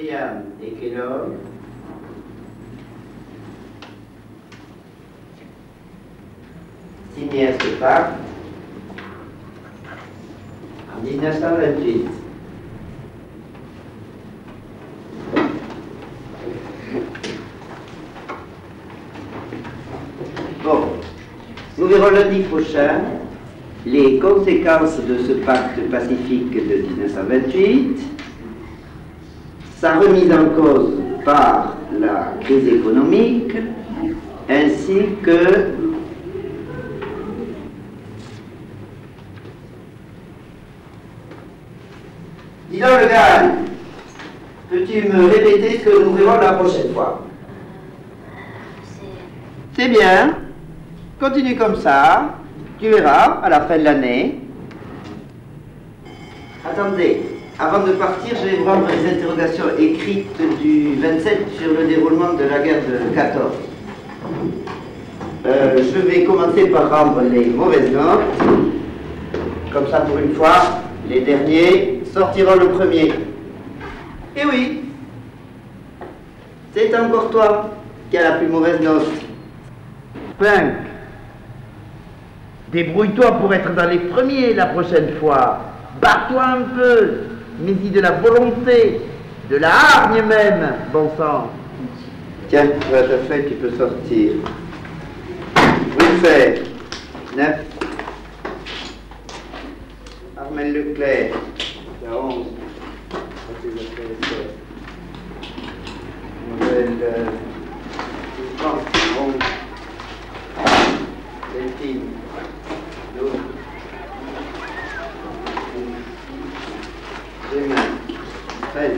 Briand et Kellogg. Signé à ce pacte en 1928. Bon, nous verrons lundi prochain les conséquences de ce pacte pacifique de 1928, sa remise en cause par la crise économique, ainsi que dis donc, le gars, peux-tu me répéter ce que nous verrons la prochaine fois? C'est bien. Continue comme ça. Tu verras, à la fin de l'année. Attendez, avant de partir, je vais vous rendre les interrogations écrites du 27 sur le déroulement de la guerre de 14. Je vais commencer par rendre les mauvaises notes. Comme ça, pour une fois, les derniers sortiront le premier. Et oui, c'est encore toi qui as la plus mauvaise note. Punk, débrouille-toi pour être dans les premiers la prochaine fois. Bats-toi un peu, mets-y de la volonté, de la hargne même, bon sang. Tiens, tu as ta feuille, tu peux sortir. Vous faire 9. Armel Leclerc, c'est 11. Nouvelle 11. Delphine, 12. Demain, 13.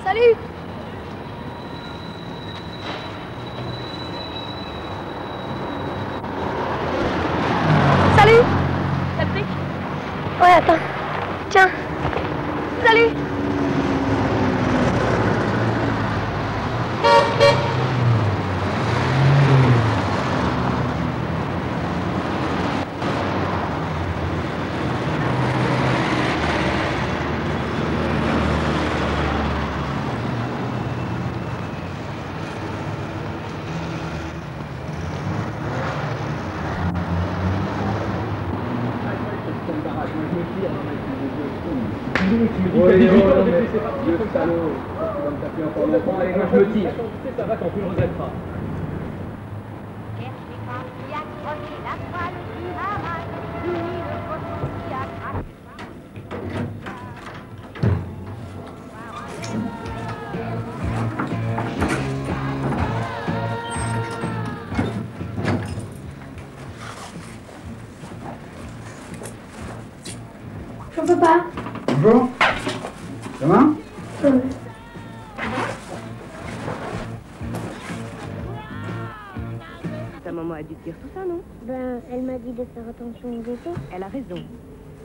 Salut! Salut! La brique? Ouais, attends. Tiens. Salut! Je me tire. Ça va quand tu le regretteras. Bonjour papa. Bonjour. Comment? Ta maman a dû te dire tout ça, non? Ben, elle m'a dit de faire attention aux autos. Elle a raison.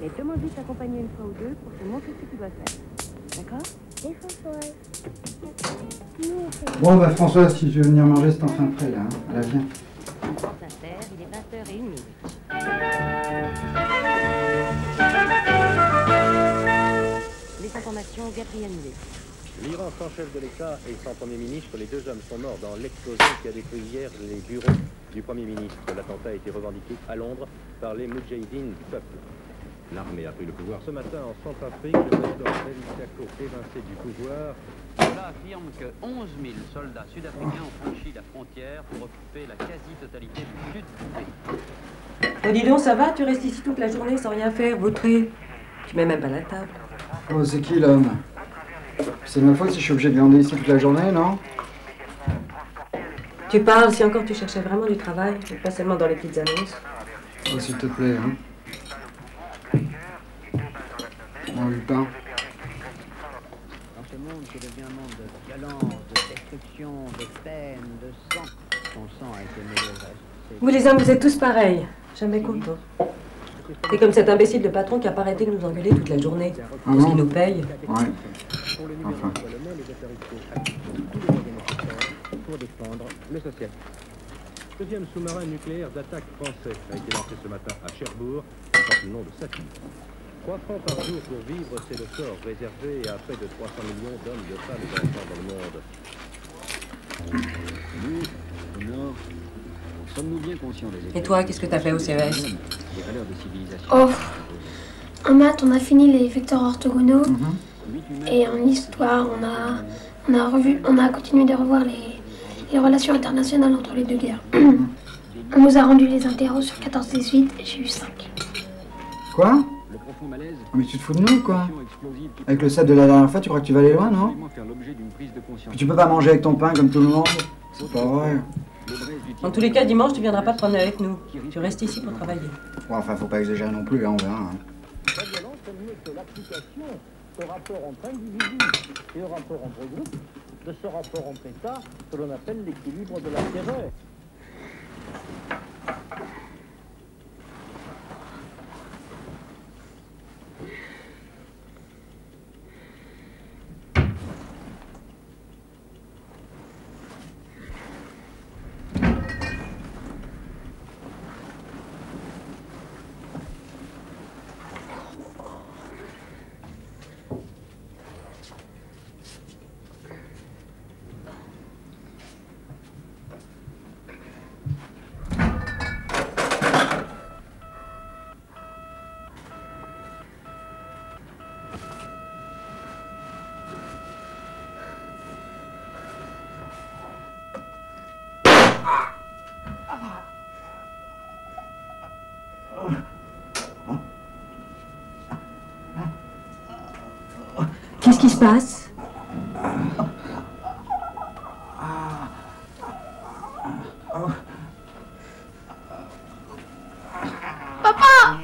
Mais demande-lui de t'accompagner une fois ou deux pour te montrer ce que tu dois faire. D'accord? Et Françoise. Nous, on fait... Bon, bah Françoise, si tu veux venir manger, c'est enfin prêt, là. Hein. Allez, viens. France Inter, il est 20h01. Les informations, Gabriel Millet. L'Iran sans chef de l'État et sans Premier ministre, les deux hommes sont morts dans l'explosion qui a détruit hier les bureaux du Premier ministre. L'attentat a été revendiqué à Londres par les Moudjahidines du peuple. L'armée a pris le pouvoir ce matin en Centrafrique. Le président Félix Jaco, évincé du pouvoir. Cela affirme que 11 000 soldats sud-africains ont franchi la frontière pour occuper la quasi-totalité du sud du pays. Oh, dis donc, ça va? Tu restes ici toute la journée sans rien faire, vautré. Tu mets même pas la table. Oh, c'est qui l'homme? C'est ma faute si je suis obligé de glander ici toute la journée, non? Tu parles, si encore tu cherchais vraiment du travail, et pas seulement dans les petites annonces. Oh, s'il te plaît, hein. Bon, Lupin. Dans ce monde qui devient un monde de violence, de destruction, de peine, de sang, ton sang a été mêlé au reste. Vous les hommes, vous êtes tous pareils. Jamais contents. C'est comme cet imbécile de patron qui a pas arrêté de nous engueuler toute la journée. Parce qu'il nous paye. Ouais. Pour le numéro Enfin. colonel, les autorités activent tous les moyens nécessaires pour défendre le socialisme. Deuxième sous-marin nucléaire d'attaque français a été lancé ce matin à Cherbourg, sous le nom de Saphir. 3 francs par jour pour vivre, c'est le sort réservé à près de 300 millions d'hommes, de femmes et d'enfants dans le monde. Nous, au Nord, sommes-nous bien conscients des Et toi, qu'est-ce que t'as fait au CES? des valeurs de civilisation? Oh, en maths, on a fini les vecteurs orthogonaux. Et en histoire, on a continué de revoir les relations internationales entre les deux guerres. On nous a rendu les interros sur 14-18 et j'ai eu 5. Quoi? Le profond malaise, Oh, mais tu te fous de nous, quoi? explosive qui Avec le set de la dernière fois, tu crois que tu vas aller loin, non? peut faire l'objet d'une prise de conscience. Puis tu peux pas manger avec ton pain comme tout le monde? C'est pas vrai. En tous les cas, dimanche, tu viendras pas te promener avec nous. Tu restes ici pour travailler. Bon, enfin, faut pas exagérer non plus, hein, on verra. Hein. La violence, c'est mieux que l'application au rapport entre individus et au rapport entre groupes, de ce rapport entre États que l'on appelle l'équilibre de l'intérêt. Qu'est-ce qui se passe? Papa